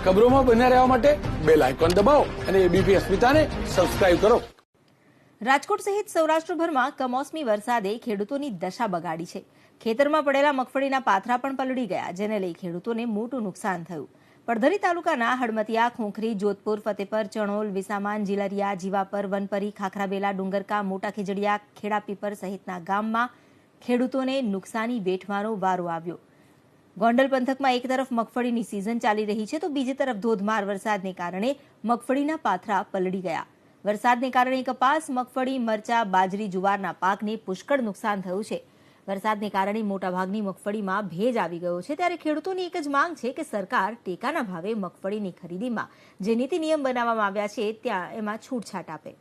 ખબરોમાં બન્યા રહેવા માટે બેલ આઇકોન દબાવો અને એબીપી અસ્મિતાને સબસ્ક્રાઇબ કરો. રાજકોટ સહિત સૌરાષ્ટ્રભરમાં કમોસમી વરસાદે ખેડૂતોની દશા બગાડી છે. ખેતરમાં પડેલા મગફળીના પાથરા પણ પલળી ગયા, જેને લઈ ખેડૂતોને મોટું નુકસાન થયું. પડધરી તાલુકાના હડમતિયા, ખોખરી, જોધપુર, ફતેપર, ચણોલ, વિસામાન, જીલરિયા, જીવાપર, વનપરી, ખાખરાબેલા, ડુંગરકા, મોટા ખીજડીયા, ખેડાપીપર સહિતના ગામમાં ખેડૂતોને નુકસાની વેઠવાનો વારો આવ્યો. ગોંડલ પંથકમાં એક તરફ મગફળીની સિઝન ચાલી રહી છે તો બીજી તરફ ધોધમાર વરસાદને કારણે મગફળીના પાથરા પલળી ગયા. વરસાદને કારણે કપાસ, મગફળી, મરચા, બાજરી, જુવારના પાકને પુષ્કળ નુકસાન થયું છે. વરસાદને કારણે મોટાભાગની મગફળીમાં ભેજ આવી ગયો છે, ત્યારે ખેડૂતોની એક જ માંગ છે કે સરકાર ટેકાના ભાવે મગફળીની ખરીદીમાં જે નીતિ નિયમ બનાવવામાં આવ્યા છે ત્યાં એમાં છૂટછાટ આપે.